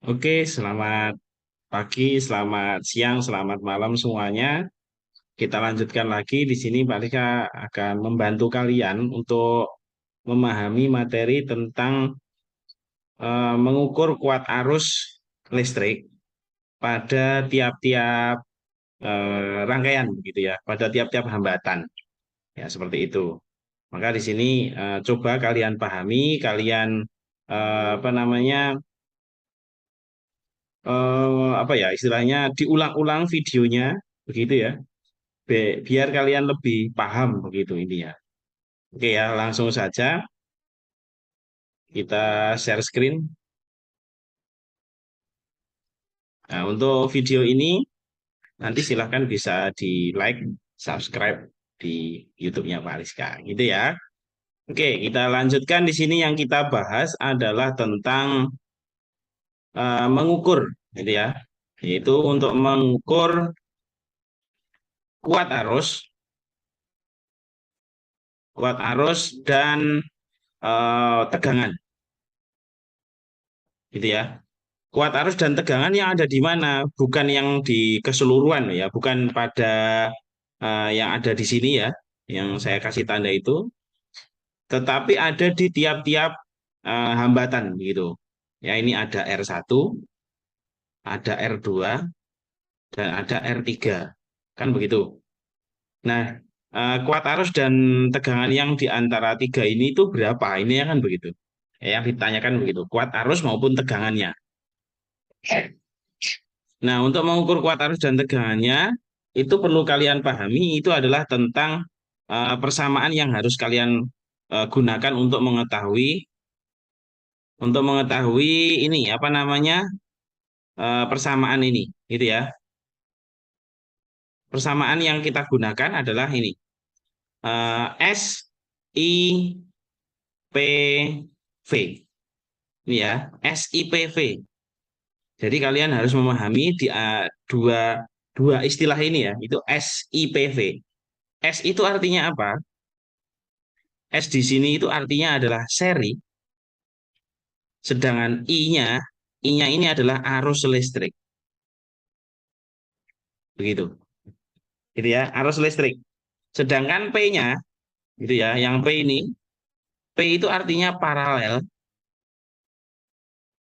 Oke, selamat pagi, selamat siang, selamat malam semuanya. Kita lanjutkan lagi di sini. Pak Lika akan membantu kalian untuk memahami materi tentang mengukur kuat arus listrik pada tiap-tiap rangkaian, begitu ya, pada tiap-tiap hambatan. Ya, seperti itu. Maka di sini coba kalian pahami, kalian apa namanya? Apa ya istilahnya diulang-ulang videonya begitu ya biar kalian lebih paham begitu ini ya. Oke ya, langsung saja kita share screen. Nah, untuk video ini nanti silahkan bisa di like, subscribe di YouTube-nya Pak Rizka gitu ya. Oke, kita lanjutkan. Di sini yang kita bahas adalah tentang mengukur gitu ya, yaitu untuk mengukur kuat arus dan tegangan gitu ya. Kuat arus dan tegangan yang ada di mana, bukan yang di keseluruhan ya, bukan pada yang ada di sini ya, yang saya kasih tanda itu, tetapi ada di tiap-tiap hambatan gitu. Ya, ini ada R1, ada R2, dan ada R3. Kan begitu. Nah, kuat arus dan tegangan yang di antara tiga ini itu berapa? Ini ya kan begitu. Ya, yang ditanyakan begitu, kuat arus maupun tegangannya. Nah, untuk mengukur kuat arus dan tegangannya, itu perlu kalian pahami, itu adalah tentang persamaan yang harus kalian gunakan untuk mengetahui ini apa namanya persamaan ini, gitu ya. Persamaan yang kita gunakan adalah ini S I P V, ini ya SIPV. Jadi kalian harus memahami di dua dua istilah ini ya, itu SIPV. S itu artinya apa? S di sini itu artinya adalah seri, sedangkan I-nya ini adalah arus listrik. Begitu. Gitu ya, arus listrik. Sedangkan P-nya, gitu ya, yang P ini, P itu artinya paralel,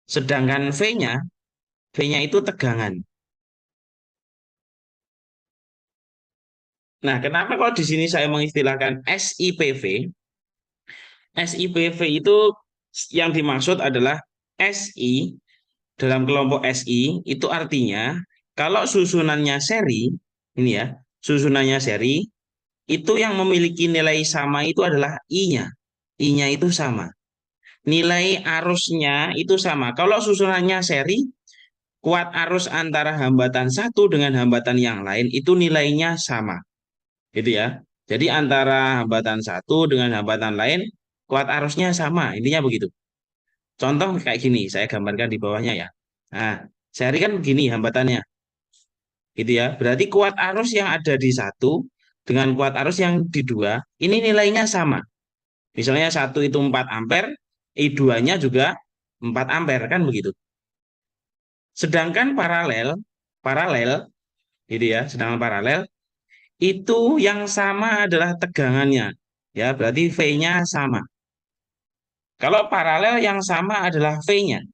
sedangkan V-nya itu tegangan. Nah, kenapa kok di sini saya mengistilahkan SIPV? SIPV itu yang dimaksud adalah SI dalam kelompok SI itu artinya kalau susunannya seri, ini ya, susunannya seri, itu yang memiliki nilai sama itu adalah I-nya. I-nya itu sama. Nilai arusnya itu sama. Kalau susunannya seri, kuat arus antara hambatan satu dengan hambatan yang lain itu nilainya sama. Gitu ya. Jadi antara hambatan satu dengan hambatan lain, kuat arusnya sama. Intinya begitu. Contoh kayak gini, saya gambarkan di bawahnya ya. Nah, seri kan begini hambatannya. Gitu ya. Berarti kuat arus yang ada di satu dengan kuat arus yang di dua, ini nilainya sama. Misalnya satu itu 4 ampere, I2-nya juga 4 ampere, kan begitu. Sedangkan paralel, gitu ya, sedangkan paralel, itu yang sama adalah tegangannya. Ya, berarti V-nya sama. Kalau paralel yang sama adalah V-nya.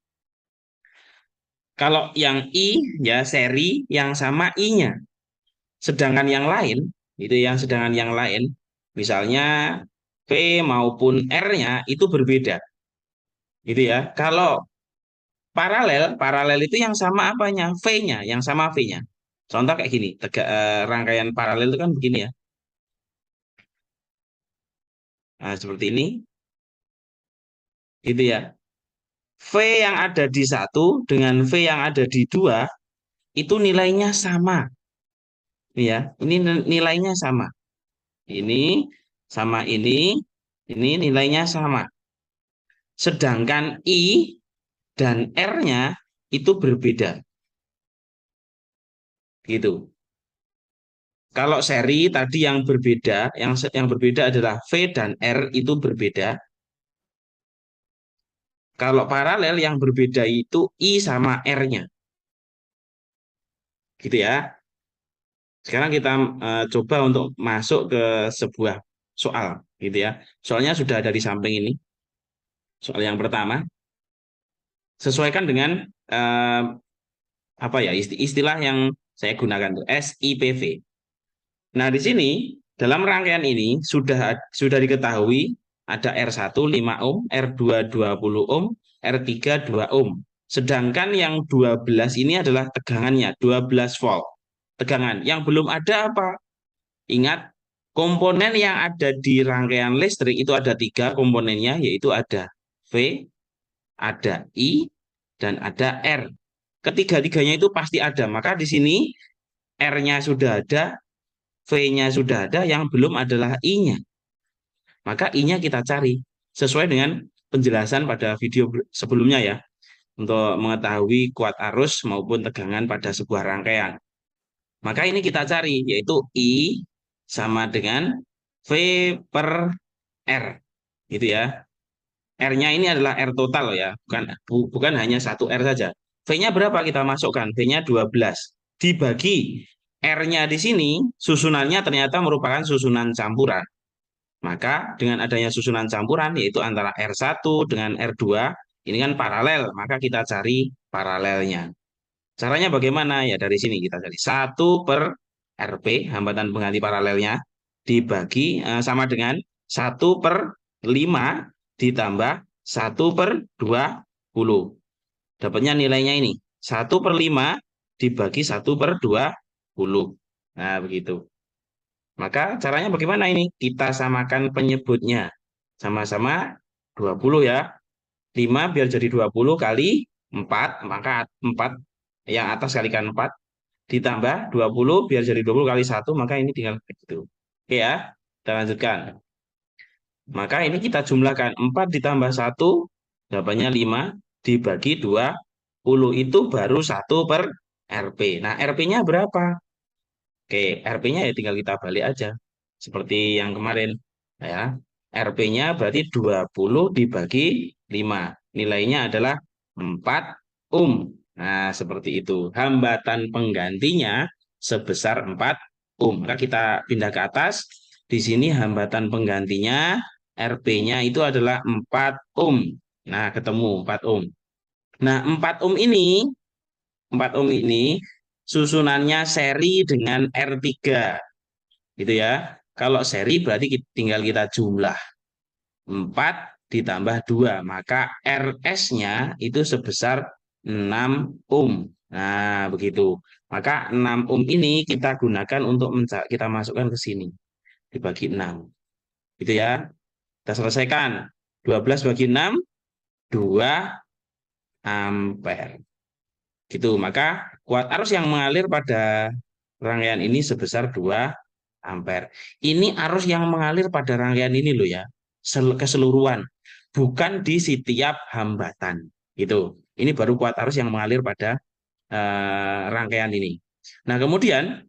Kalau yang I, ya seri, yang sama I-nya. Sedangkan yang lain, sedangkan yang lain, misalnya V maupun R-nya itu berbeda. Gitu ya. Kalau paralel itu yang sama apanya? V-nya, yang sama V-nya. Contoh kayak gini, rangkaian paralel itu kan begini ya. Nah, seperti ini, gitu ya. V yang ada di satu dengan V yang ada di dua, itu nilainya sama. Ya, ini nilainya sama. Ini sama ini nilainya sama. Sedangkan I dan R-nya itu berbeda. Gitu. Kalau seri tadi yang berbeda, yang berbeda adalah V dan R itu berbeda. Kalau paralel yang berbeda itu I sama R-nya. Gitu ya. Sekarang kita coba untuk masuk ke sebuah soal gitu ya. Soalnya sudah ada di samping ini. Soal yang pertama, sesuaikan dengan eh, apa ya istilah yang saya gunakan tuh SIPV. Nah, di sini dalam rangkaian ini sudah diketahui ada R1 5 ohm, R2 20 ohm, R3 2 ohm. Sedangkan yang 12 ini adalah tegangannya 12 volt. Tegangan yang belum ada apa? Ingat, komponen yang ada di rangkaian listrik itu ada tiga komponennya, yaitu ada V, ada I, dan ada R. Ketiga-tiganya itu pasti ada. Maka di sini R-nya sudah ada, V-nya sudah ada, yang belum adalah I-nya. Maka I-nya kita cari sesuai dengan penjelasan pada video sebelumnya ya, untuk mengetahui kuat arus maupun tegangan pada sebuah rangkaian. Maka ini kita cari, yaitu I sama dengan V per R. Gitu ya. R-nya ini adalah R total ya, bukan hanya satu R saja. V-nya berapa kita masukkan? V-nya 12. Dibagi R-nya di sini, susunannya ternyata merupakan susunan campuran. Maka dengan adanya susunan campuran, yaitu antara R1 dengan R2, ini kan paralel, maka kita cari paralelnya. Caranya bagaimana? Ya dari sini kita cari 1 per RP, hambatan pengganti paralelnya, dibagi sama dengan 1 per 5 ditambah 1 per 20. Dapatnya nilainya ini. 1 per 5 dibagi 1 per 20. Nah, begitu. Maka caranya bagaimana ini? Kita samakan penyebutnya. Sama-sama 20 ya. 5 biar jadi 20 kali 4, maka 4 yang atas kalikan 4 ditambah 20 biar jadi 20 kali 1, maka ini tinggal begitu. Oke ya, kita lanjutkan. Maka ini kita jumlahkan 4 ditambah 1, jawabannya 5 dibagi 20 itu baru 1 per RP. Nah, RP-nya berapa? Oke, RP-nya ya tinggal kita balik aja. Seperti yang kemarin. Ya, RP-nya berarti 20 dibagi 5. Nilainya adalah 4 ohm. Nah, seperti itu. Hambatan penggantinya sebesar 4 ohm. Maka kita pindah ke atas. Di sini hambatan penggantinya RP-nya itu adalah 4 ohm. Nah, ketemu 4 ohm. Nah, 4 ohm ini susunannya seri dengan R3 gitu ya. Kalau seri berarti tinggal kita jumlah 4 ditambah 2, maka RS-nya itu sebesar 6 ohm. Nah, begitu. Maka 6 ohm ini kita gunakan untuk kita masukkan ke sini. Dibagi 6. Gitu ya. Kita selesaikan. 12 bagi 6, 2 ampere. Gitu. Maka kuat arus yang mengalir pada rangkaian ini sebesar 2 ampere. Ini arus yang mengalir pada rangkaian ini loh ya. Keseluruhan. Bukan di setiap hambatan. Gitu. Ini baru kuat arus yang mengalir pada rangkaian ini. Nah, kemudian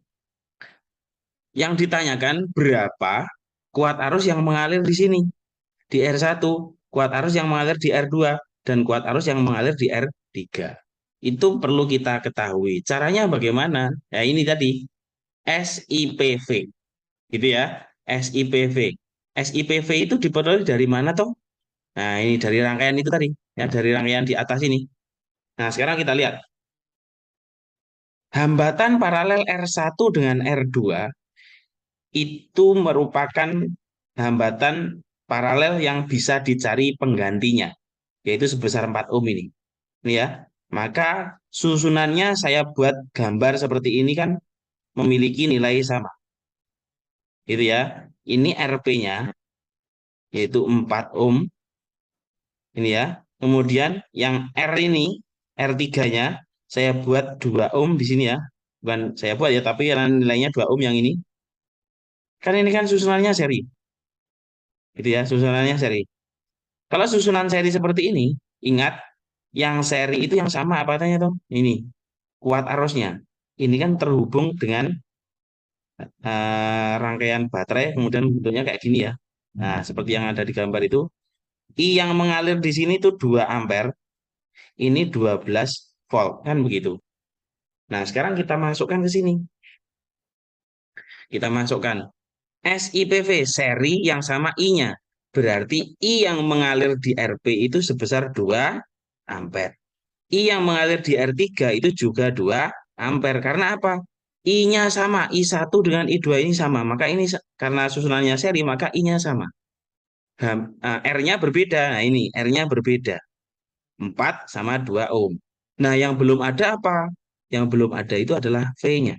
yang ditanyakan berapa kuat arus yang mengalir di sini. Di R1, kuat arus yang mengalir di R2, dan kuat arus yang mengalir di R3. Itu perlu kita ketahui. Caranya bagaimana? Ya ini tadi, SIPV. Gitu ya, SIPV. SIPV itu diperoleh dari mana toh? Nah, ini dari rangkaian itu tadi. Ya, dari rangkaian di atas ini. Nah, sekarang kita lihat. Hambatan paralel R1 dengan R2 itu merupakan hambatan paralel yang bisa dicari penggantinya, yaitu sebesar 4 ohm ini. Ini ya. Maka susunannya saya buat gambar seperti ini kan memiliki nilai sama. Gitu ya. Ini RP-nya yaitu 4 ohm. Ini ya. Kemudian yang R ini, R3-nya saya buat 2 ohm di sini ya. Bukan saya buat ya, tapi karena nilainya 2 ohm yang ini. Kan ini kan susunannya seri. Gitu ya, susunannya seri. Kalau susunan seri seperti ini, ingat yang seri itu yang sama apa katanya tuh? Ini kuat arusnya. Ini kan terhubung dengan rangkaian baterai, kemudian bentuknya kayak gini ya. Nah, seperti yang ada di gambar itu. I yang mengalir di sini tuh 2 ampere, ini 12 volt, kan begitu. Nah, sekarang kita masukkan ke sini. Kita masukkan SIPV, seri yang sama I-nya. Berarti I yang mengalir di RP itu sebesar 2 ampere. I yang mengalir di R3 itu juga 2 ampere. Karena apa? I-nya sama, I1 dengan I2 ini sama. Maka ini karena susunannya seri, maka I-nya sama. R-nya berbeda. Nah, ini R-nya berbeda. 4 sama 2 ohm. Nah, yang belum ada apa? Yang belum ada itu adalah V-nya.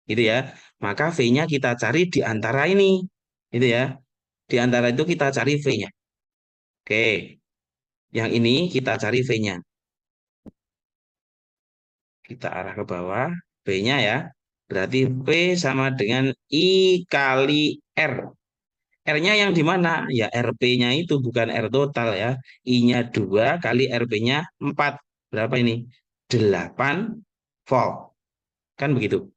Gitu ya. Maka V-nya kita cari di antara ini. Gitu ya. Di antara itu kita cari V-nya. Oke. Yang ini kita cari V-nya. Kita arah ke bawah. V-nya ya. Berarti V sama dengan I kali R. R-nya yang di mana? Ya RP-nya itu bukan R total ya. I-nya 2 kali RP-nya 4. Berapa ini? 8 volt. Kan begitu.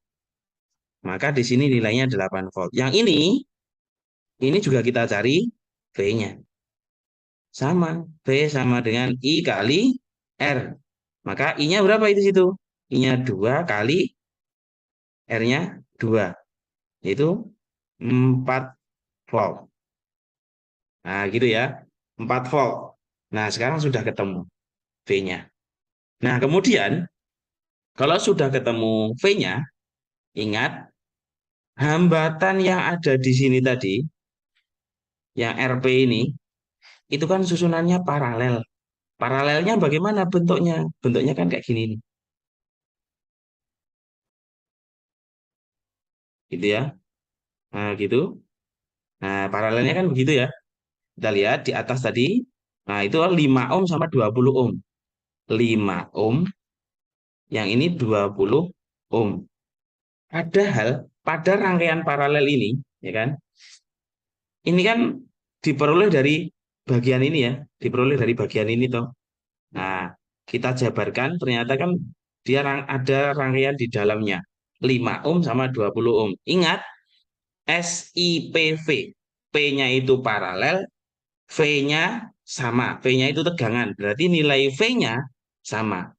Maka di sini nilainya 8 volt. Yang ini juga kita cari V-nya. Sama. V sama dengan I kali R. Maka I-nya berapa itu situ? I-nya 2 kali R-nya 2. Yaitu 4 volt. Nah, gitu ya. 4 volt. Nah, sekarang sudah ketemu V-nya. Nah, kemudian kalau sudah ketemu V-nya, ingat hambatan yang ada di sini tadi, yang RP ini, itu kan susunannya paralel. Paralelnya bagaimana bentuknya? Bentuknya kan kayak gini nih, gitu ya. Nah, gitu. Nah, paralelnya kan begitu ya. Kita lihat di atas tadi. Nah, itu 5 ohm sama 20 ohm. 5 ohm, yang ini 20 ohm. Padahal pada rangkaian paralel ini, ya kan? Ini kan diperoleh dari bagian ini ya, diperoleh dari bagian ini toh. Nah, kita jabarkan ternyata kan dia ada rangkaian di dalamnya. 5 ohm sama 20 ohm. Ingat SIPV. P-nya itu paralel, V-nya sama. V-nya itu tegangan. Berarti nilai V-nya sama.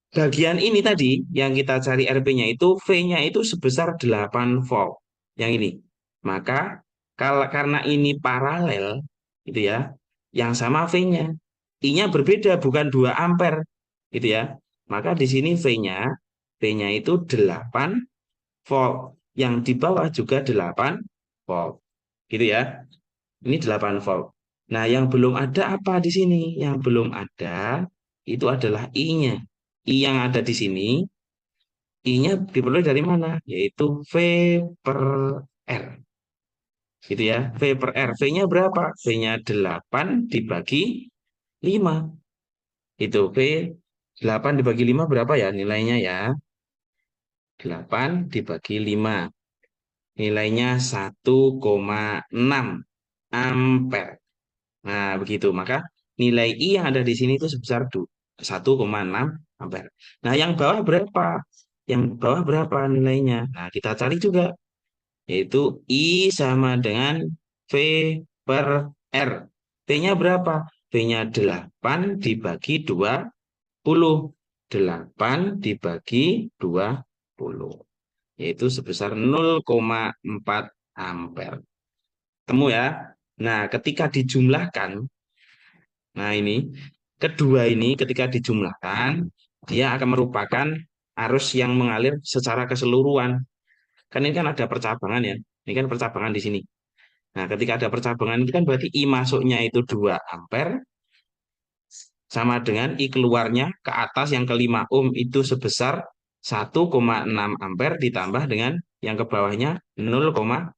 Bagian ini tadi yang kita cari RP-nya itu V-nya itu sebesar 8 volt. Yang ini. Maka kalau karena ini paralel gitu ya, yang sama V-nya. I-nya berbeda bukan 2 ampere gitu ya. Maka di sini V-nya itu 8 volt. Yang di bawah juga 8 volt. Gitu ya. Ini 8 volt. Nah, yang belum ada apa di sini? Yang belum ada itu adalah I-nya. I yang ada di sini, I-nya diperoleh dari mana? Yaitu V per R. Gitu ya. V per R. V-nya berapa? V-nya 8 dibagi 5. Itu V 8 dibagi 5 berapa ya nilainya ya? 8 dibagi 5. Nilainya 1,6 ampere. Nah, begitu. Maka nilai I yang ada di sini itu sebesar 1,6 ampere. Nah, yang bawah berapa? Yang bawah berapa nilainya? Nah, kita cari juga. Yaitu I sama dengan V per R. V-nya berapa? V-nya 8 dibagi 20. 8 dibagi 20. Yaitu sebesar 0,4 ampere. Temu ya? Nah, ketika dijumlahkan, nah ini, kedua ini ketika dijumlahkan, dia akan merupakan arus yang mengalir secara keseluruhan. Kan ini kan ada percabangan ya. Ini kan percabangan di sini. Nah, ketika ada percabangan itu kan berarti I masuknya itu 2 ampere sama dengan I keluarnya ke atas yang ke 5 ohm itu sebesar 1,6 ampere ditambah dengan yang ke bawahnya 0,4.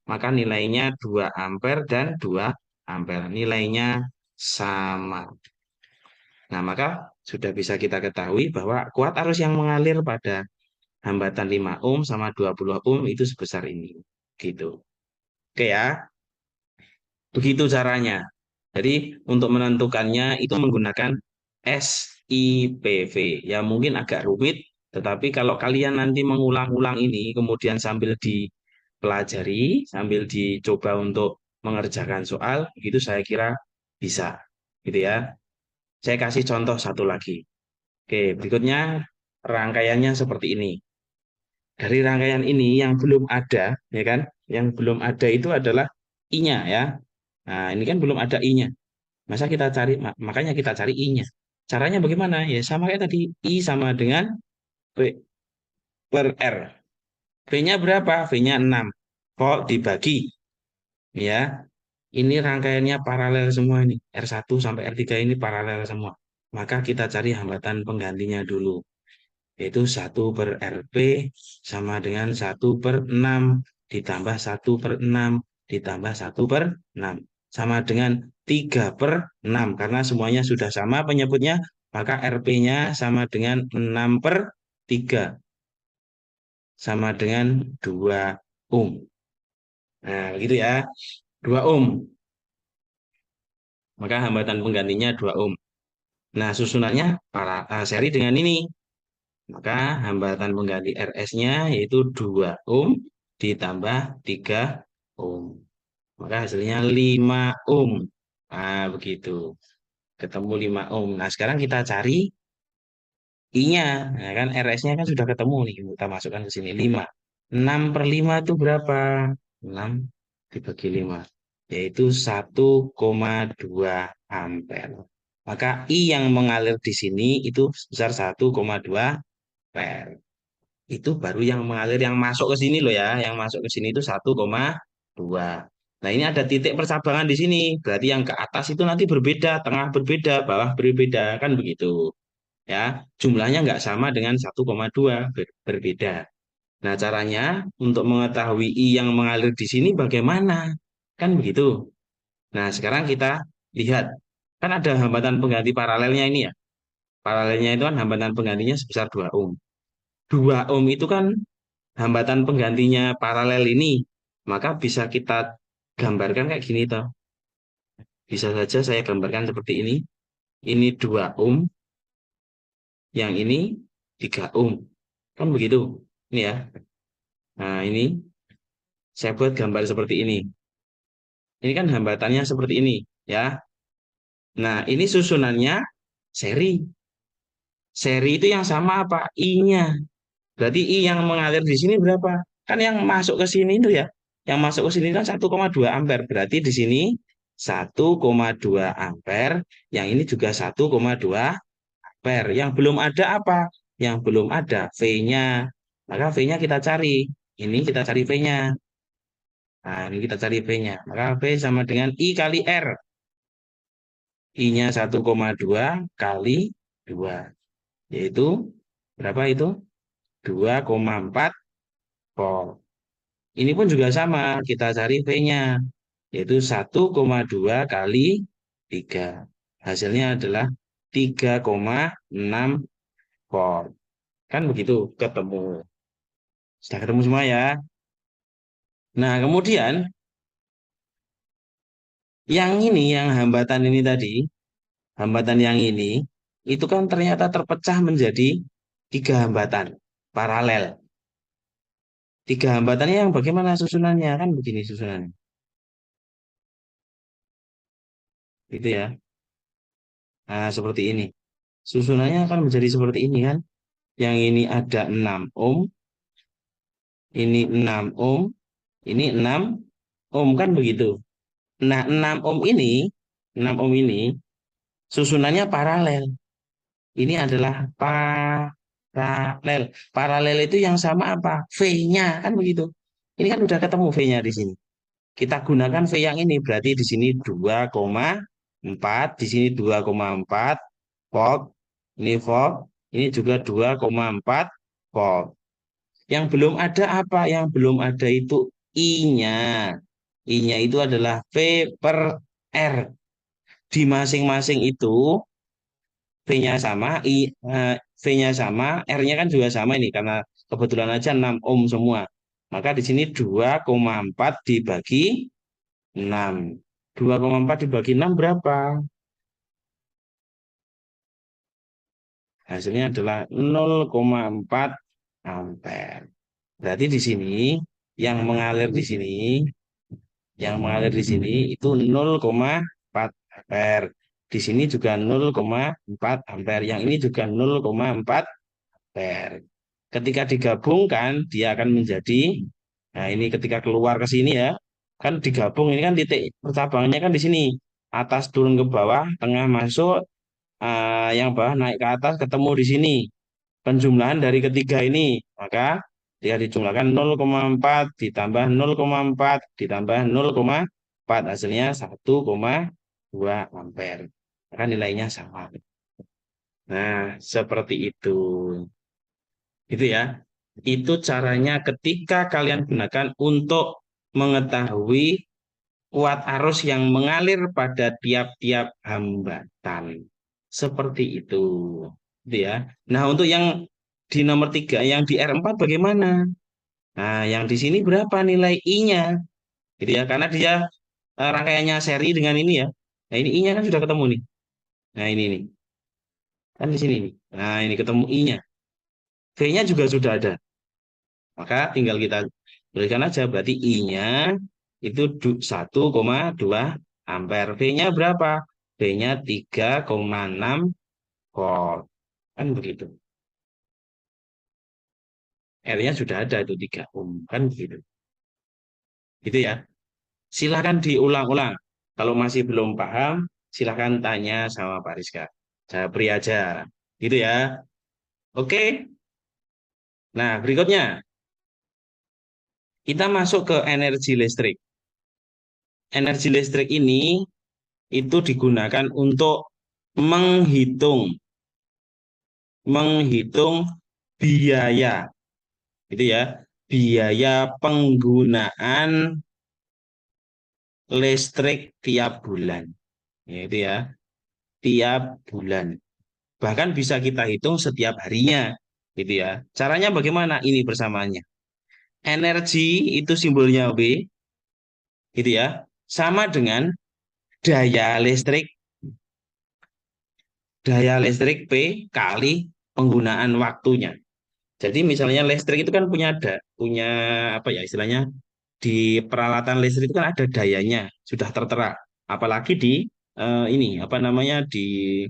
Maka nilainya 2 ampere dan 2 ampere. Nilainya sama. Nah, maka sudah bisa kita ketahui bahwa kuat arus yang mengalir pada hambatan 5 ohm sama 20 ohm itu sebesar ini. Gitu. Oke ya. Begitu caranya. Jadi untuk menentukannya itu menggunakan SIPV. Ya mungkin agak rumit, tetapi kalau kalian nanti mengulang-ulang ini, kemudian sambil dipelajari, sambil dicoba untuk mengerjakan soal, itu saya kira bisa, gitu ya. Saya kasih contoh satu lagi. Oke, berikutnya rangkaiannya seperti ini. Dari rangkaian ini yang belum ada, ya kan? Yang belum ada itu adalah I-nya ya. Nah, ini kan belum ada I-nya. Masa kita cari, makanya kita cari I-nya. Caranya bagaimana? Ya sama kayak tadi, I sama dengan V per R. V-nya berapa? V-nya 6. Kok dibagi? Ya, ini rangkaiannya paralel semua ini. R1 sampai R3 ini paralel semua. Maka kita cari hambatan penggantinya dulu. Yaitu 1/RP sama dengan 1/6 ditambah 1/6 ditambah 1/6 sama dengan 3/6 karena semuanya sudah sama penyebutnya, maka RP-nya sama dengan 6/3 sama dengan 2 ohm. Nah, begitu ya. 2 ohm. Maka hambatan penggantinya 2 ohm. Nah, susunannya seri dengan ini. Maka hambatan pengganti RS-nya yaitu 2 ohm ditambah 3 ohm. Maka hasilnya 5 ohm. Nah, begitu. Ketemu 5 ohm. Nah, sekarang kita cari I-nya. Nah, kan RS-nya kan sudah ketemu nih. Kita masukkan ke sini 5. 6/5 itu berapa? 6 dibagi 5. Yaitu 1,2 ampere. Maka I yang mengalir di sini itu sebesar 1,2 ampere. Itu baru yang mengalir yang masuk ke sini loh ya, yang masuk ke sini itu 1,2. Nah, ini ada titik percabangan di sini. Berarti yang ke atas itu nanti berbeda, tengah berbeda, bawah berbeda, kan begitu. Ya, jumlahnya nggak sama dengan 1,2, berbeda. Nah, caranya untuk mengetahui I yang mengalir di sini bagaimana? Kan begitu. Nah, sekarang kita lihat. Kan ada hambatan pengganti paralelnya ini ya. Paralelnya itu kan hambatan penggantinya sebesar 2 ohm. 2 ohm itu kan hambatan penggantinya paralel ini, maka bisa kita gambarkan kayak gini toh. Bisa saja saya gambarkan seperti ini. Ini 2 ohm, yang ini 3 ohm. Kan begitu. Ini ya. Nah, ini saya buat gambar seperti ini. Ini kan hambatannya seperti ini, ya. Nah, ini susunannya seri. Seri itu yang sama apa? I-nya. Berarti I yang mengalir di sini berapa? Kan yang masuk ke sini itu ya. Yang masuk ke sini kan 1,2 ampere. Berarti di sini 1,2 ampere. Yang ini juga 1,2 ampere. Yang belum ada apa? Yang belum ada V-nya. Maka V-nya kita cari. Ini kita cari V-nya. Nah, ini kita cari V-nya. Maka V sama dengan I kali R. I-nya 1,2 kali 2. Yaitu berapa itu? 2,4 volt. Ini pun juga sama, kita cari V-nya, yaitu 1,2 kali 3. Hasilnya adalah 3,6 volt. Kan begitu, ketemu. Sudah ketemu semua ya. Nah, kemudian yang ini, yang hambatan ini tadi, hambatan yang ini, itu kan ternyata terpecah menjadi 3 hambatan paralel. 3 hambatannya yang bagaimana susunannya? Kan begini susunannya. Gitu ya. Nah, seperti ini. Susunannya akan menjadi seperti ini kan. Yang ini ada 6 ohm, ini 6 ohm, ini 6 ohm kan begitu. Nah, 6 ohm ini susunannya paralel. Ini adalah paralel. Paralel itu yang sama apa? V-nya kan begitu. Ini kan udah ketemu V-nya di sini. Kita gunakan V yang ini berarti di sini 2,4, di sini 2,4 volt, ini volt, ini juga 2,4 volt. Yang belum ada apa? Yang belum ada itu I-nya. I-nya itu adalah V per R. Di masing-masing itu V-nya sama, V-nya sama, R-nya kan juga sama ini karena kebetulan aja 6 ohm semua. Maka di sini 2,4 dibagi 6. 2,4 dibagi 6 berapa? Hasilnya adalah 0,4 ampere. Berarti di sini yang mengalir di sini itu 0,4 ampere. Di sini juga 0,4 ampere. Yang ini juga 0,4 ampere. Ketika digabungkan, dia akan menjadi, nah ini ketika keluar ke sini ya, kan digabung, ini kan titik percabangannya kan di sini. Atas turun ke bawah, tengah masuk, yang bawah naik ke atas, ketemu di sini. Penjumlahan dari ketiga ini, maka jika dijumlahkan 0,4 ditambah 0,4 ditambah 0,4 hasilnya 1,2 ampere. Maka nilainya sama. Nah, seperti itu. Itu ya. Itu caranya ketika kalian gunakan untuk mengetahui kuat arus yang mengalir pada tiap-tiap hambatan. Seperti itu. Gitu ya. Nah, untuk yang di nomor 3, yang di R4 bagaimana? Nah, yang di sini berapa nilai I-nya? Gitu ya, karena dia rangkaiannya seri dengan ini ya. Nah, ini I-nya kan sudah ketemu nih. Nah, ini nih. Kan di sini nih. Nah, ini ketemu I-nya. V-nya juga sudah ada. Maka tinggal kita berikan aja, berarti I-nya itu 1,2 ampere. V-nya berapa? V-nya 3,6 volt. Kan begitu. R-nya sudah ada itu 3 ohm. Kan begitu. Gitu ya. Silakan diulang-ulang. Kalau masih belum paham, silakan tanya sama Pak Rizka. Saya beri aja. Gitu ya. Oke. Nah, berikutnya kita masuk ke energi listrik. Energi listrik ini itu digunakan untuk menghitung menghitung biaya, gitu ya. Biaya penggunaan listrik tiap bulan. Ya, itu ya, tiap bulan. Bahkan bisa kita hitung setiap harinya, gitu ya. Caranya bagaimana? Ini persamaannya. Energi itu simbolnya W, gitu ya. Sama dengan daya listrik, P kali penggunaan waktunya. Jadi misalnya listrik itu kan punya apa ya istilahnya, di peralatan listrik itu kan ada dayanya sudah tertera. Apalagi di ini apa namanya, di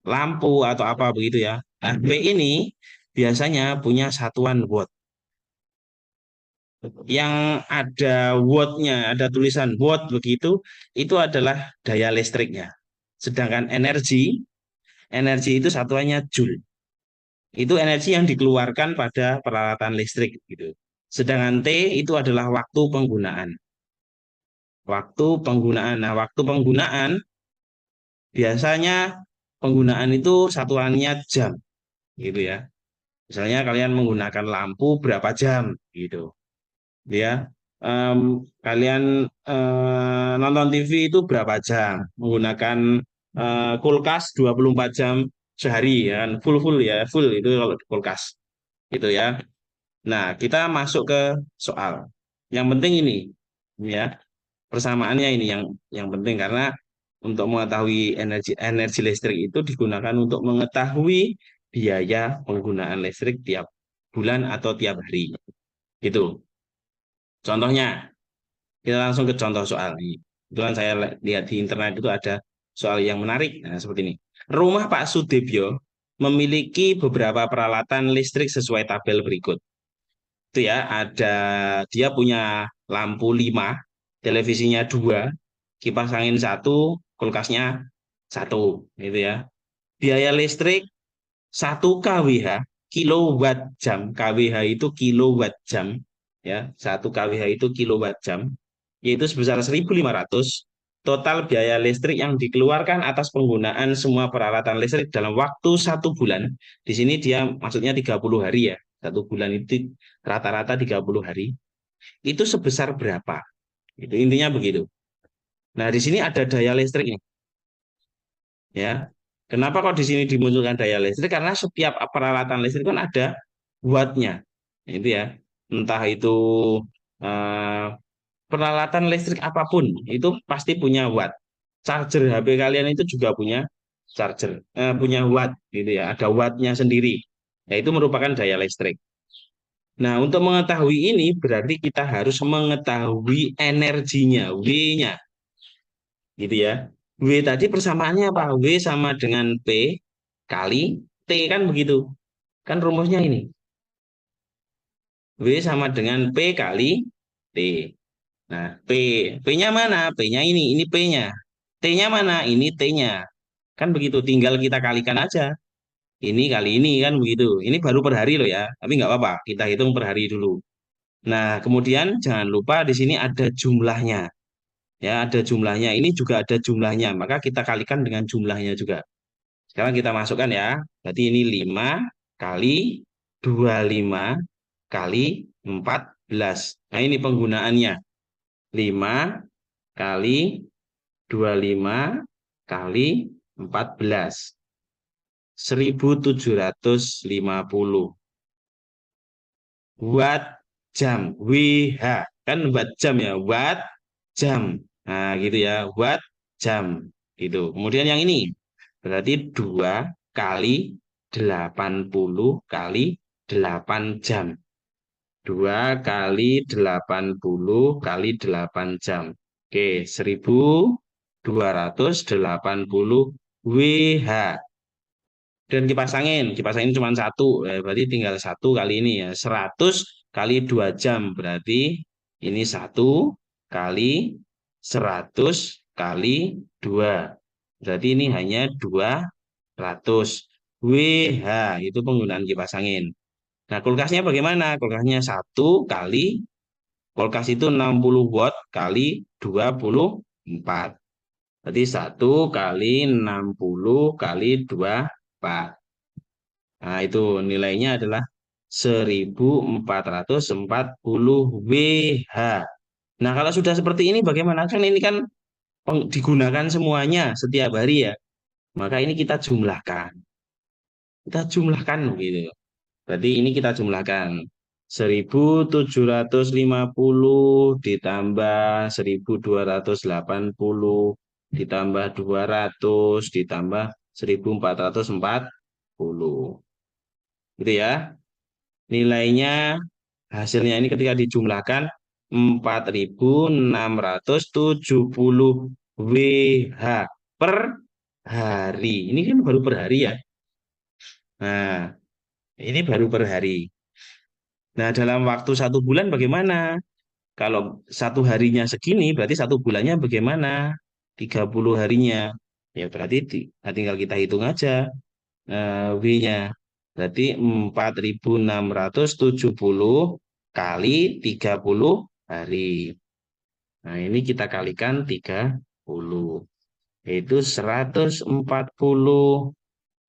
lampu atau apa begitu ya. Nah, W ini biasanya punya satuan watt. Yang ada wattnya, ada tulisan watt begitu, itu adalah daya listriknya. Sedangkan energi itu satuannya joule. Itu energi yang dikeluarkan pada peralatan listrik gitu. Sedangkan T itu adalah waktu penggunaan. Waktu penggunaan. Nah, waktu penggunaan biasanya penggunaan itu satuannya jam gitu ya. Misalnya kalian menggunakan lampu berapa jam gitu ya. Kalian nonton TV itu berapa jam, menggunakan kulkas 24 jam sehari ya kan, full ya, full itu kalau di kulkas gitu ya. Nah, kita masuk ke soal. Yang penting ini ya, persamaannya ini yang penting, karena untuk mengetahui energi energi listrik itu digunakan untuk mengetahui biaya penggunaan listrik tiap bulan atau tiap hari. Itu. Contohnya, kita langsung ke contoh soal ini. Kebetulan saya lihat di internet itu ada soal yang menarik. Nah, seperti ini. Rumah Pak Sudibyo memiliki beberapa peralatan listrik sesuai tabel berikut. Itu ya, dia punya lampu 5, televisinya 2, kipas angin 1, kulkasnya 1, gitu ya. Biaya listrik 1 kWh, kilowatt jam. kWh itu kilowatt jam, ya. 1 kWh itu kilowatt jam, yaitu sebesar 1.500. Total biaya listrik yang dikeluarkan atas penggunaan semua peralatan listrik dalam waktu 1 bulan. Di sini dia maksudnya 30 hari ya. 1 bulan itu rata-rata 30 hari. Itu sebesar berapa? Itu intinya begitu. Nah, di sini ada daya listrik nih, ya. Kenapa kok di sini dimunculkan daya listrik? Karena setiap peralatan listrik kan ada wattnya, itu ya. Entah itu eh, peralatan listrik apapun, itu pasti punya watt. Charger HP kalian itu juga punya punya watt, gitu ya. Ada wattnya sendiri. Ya, itu merupakan daya listrik. Nah, untuk mengetahui ini berarti kita harus mengetahui energinya, W-nya, gitu ya. W tadi persamaannya apa? W sama dengan P kali T kan begitu. Kan rumusnya ini. W sama dengan P kali T. Nah, P-nya mana? P-nya ini P-nya. T-nya mana? Ini T-nya. Kan begitu, tinggal kita kalikan aja. Ini kali ini kan begitu. Ini baru per hari loh ya, tapi nggak apa-apa. Kita hitung per hari dulu. Nah, kemudian jangan lupa di sini ada jumlahnya. Ya, ada jumlahnya. Ini juga ada jumlahnya. Maka kita kalikan dengan jumlahnya juga. Sekarang kita masukkan ya. Berarti ini 5 kali 25 kali 14. Nah, ini penggunaannya. 5 kali 25 kali 14. 1750 watt jam. WH kan watt jam ya, watt jam. Nah, gitu ya, watt jam. Gitu. Kemudian yang ini berarti 2 kali 80 kali 8 jam. 2 kali 80 kali 8 jam. Oke, 1280 WH. Dan kipas angin cuma satu, berarti tinggal satu kali ini ya. 100 kali 2 jam, berarti ini 1 kali 100 kali 2. Berarti ini hanya 200 WH, itu penggunaan kipas angin. Nah, kulkasnya bagaimana? Kulkasnya satu kali, kulkas itu 60 watt kali 24. Berarti 1 kali 60 kali 24. Nah, itu nilainya adalah 1440 WH. Nah, kalau sudah seperti ini bagaimana? Kan ini kan digunakan semuanya setiap hari ya. Maka ini kita jumlahkan. Kita jumlahkan gitu. Berarti ini kita jumlahkan. 1750 ditambah 1280 ditambah 200 ditambah 1440. Gitu ya. Nilainya hasilnya ini ketika dijumlahkan 4670 WH per hari. Ini kan baru per hari ya. Nah, ini baru per hari. Nah, dalam waktu 1 bulan bagaimana? Kalau satu harinya segini, berarti 1 bulannya bagaimana? 30 harinya. Ya berarti nah, tinggal kita hitung aja W-nya. Berarti 4670 kali 30 hari. Nah, ini kita kalikan 30. Yaitu 140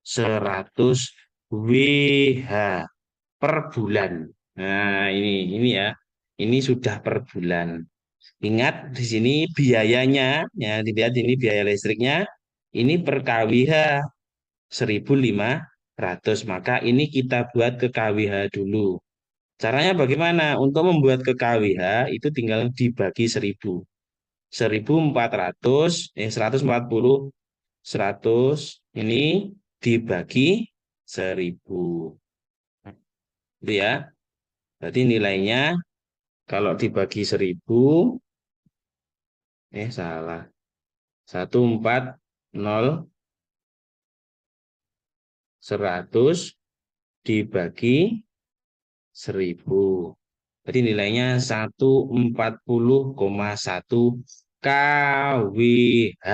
100 WH per bulan. Nah, ini ya. Ini sudah per bulan. Ingat di sini biayanya, ya dilihat ini biaya listriknya, ini per kWh 1500. Maka ini kita buat ke kWh dulu. Caranya bagaimana? Untuk membuat ke kWh itu tinggal dibagi 1000. 140 100 ini dibagi 1000. Itu ya. Berarti nilainya kalau dibagi 1000, salah. 140 100 dibagi 1000. Jadi nilainya 140,1 kWh.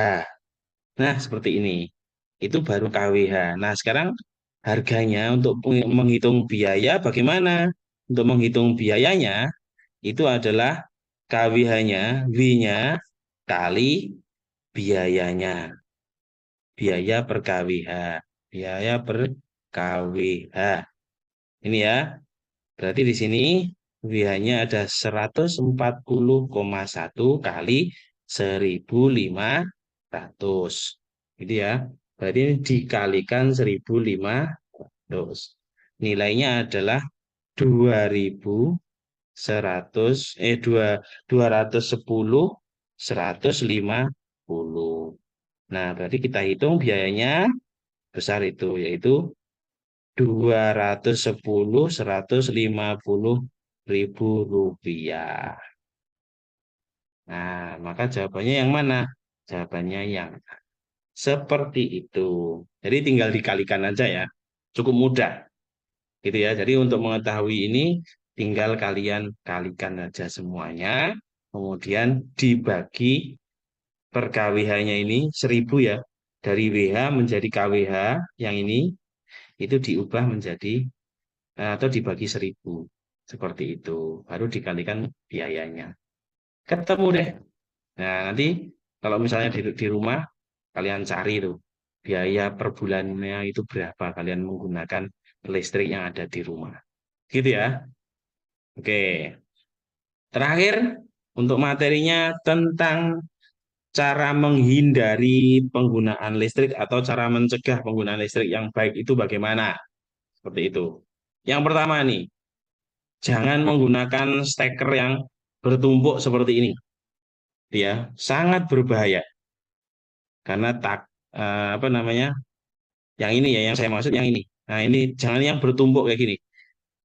Nah, seperti ini. Itu baru kWh. Nah, sekarang harganya untuk menghitung biaya bagaimana? Untuk menghitung biayanya itu adalah KWH-nya, W-nya kali biayanya. Biaya per KWH. Biaya per KWH. Ini ya. Berarti di sini W-nya ada 140,1 kali 1500. Gitu ya. Berarti ini dikalikan 1500. Nilainya adalah 2.110 150. Nah, berarti kita hitung biayanya besar itu, yaitu 210 150.000 rupiah. Nah, maka jawabannya yang mana? Jawabannya yang A. Seperti itu. Jadi tinggal dikalikan aja ya. Cukup mudah gitu ya. Jadi untuk mengetahui ini tinggal kalian kalikan aja semuanya. Kemudian dibagi per KWH-nya ini 1000 ya. Dari WH menjadi KWH yang ini itu diubah menjadi atau dibagi 1000. Seperti itu. Baru dikalikan biayanya. Ketemu deh. Nah, nanti kalau misalnya di rumah kalian cari tuh biaya per bulannya itu berapa kalian menggunakan listrik yang ada di rumah. Gitu ya. Oke. Terakhir untuk materinya tentang cara menghindari penggunaan listrik atau cara mencegah penggunaan listrik yang baik itu bagaimana? Seperti itu. Yang pertama nih, jangan menggunakan steker yang bertumpuk seperti ini. Ya, sangat berbahaya karena apa namanya? Yang ini ya, yang saya maksud yang ini. Nah, ini jangan yang bertumpuk kayak gini.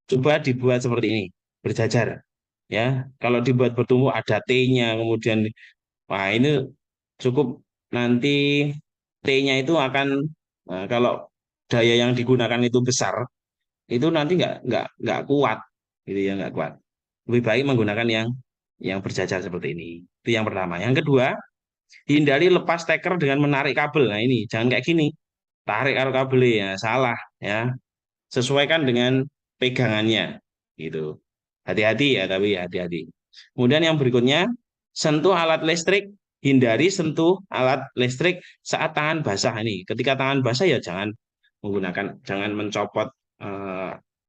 Coba dibuat seperti ini, berjajar. Ya, kalau dibuat bertumpuk ada T-nya, kemudian, wah ini cukup nanti T-nya itu akan, kalau daya yang digunakan itu besar, itu nanti nggak kuat, gitu ya, nggak kuat. Lebih baik menggunakan yang berjajar seperti ini. Itu yang pertama. Yang kedua, hindari lepas steker dengan menarik kabel. Nah ini, jangan kayak gini. Tarik karo kabel ya, salah ya. Sesuaikan dengan pegangannya gitu. Hati-hati ya, tapi hati-hati. Kemudian yang berikutnya, sentuh alat listrik, hindari sentuh alat listrik saat tangan basah ini. Ketika tangan basah ya jangan mencopot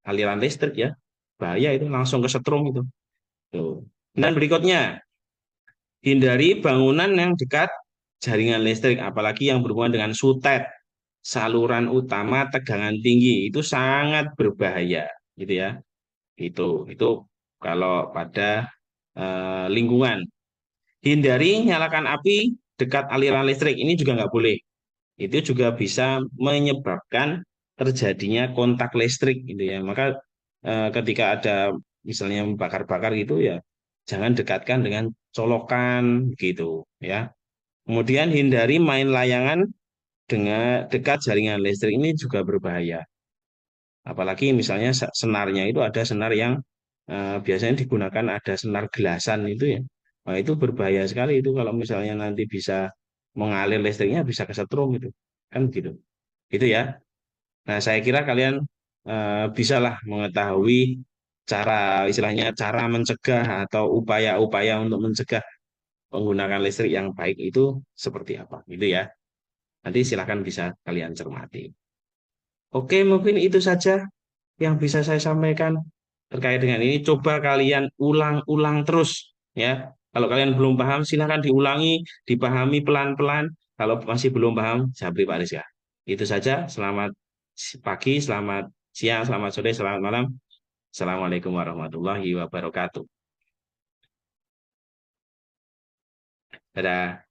aliran listrik ya. Bahaya itu langsung kesetrum itu. Tuh. Dan berikutnya, hindari bangunan yang dekat jaringan listrik, apalagi yang berhubungan dengan sutet, saluran utama tegangan tinggi itu sangat berbahaya, gitu ya. Itu kalau pada lingkungan. Hindari nyalakan api dekat aliran listrik, ini juga nggak boleh. Itu juga bisa menyebabkan terjadinya kontak listrik, gitu ya. Maka ketika ada misalnya bakar-bakar gitu ya, jangan dekatkan dengan colokan gitu ya. Kemudian hindari main layangan dengan dekat jaringan listrik, ini juga berbahaya. Apalagi misalnya senarnya itu ada senar yang biasanya digunakan ada senar gelasan itu ya. Nah, itu berbahaya sekali itu kalau misalnya nanti bisa mengalir listriknya bisa kesetrum itu. Kan gitu. Itu ya. Nah, saya kira kalian bisalah mengetahui cara istilahnya cara mencegah atau upaya-upaya untuk mencegah penggunaan listrik yang baik itu seperti apa gitu ya. Nanti silakan bisa kalian cermati. Oke, mungkin itu saja yang bisa saya sampaikan terkait dengan ini. Coba kalian ulang-ulang terus ya. Kalau kalian belum paham, silakan diulangi, dipahami pelan-pelan. Kalau masih belum paham, Jabri Pak Rizka. Itu saja. Selamat pagi, selamat siang, selamat sore, selamat malam. Assalamualaikum warahmatullahi wabarakatuh. Dadah.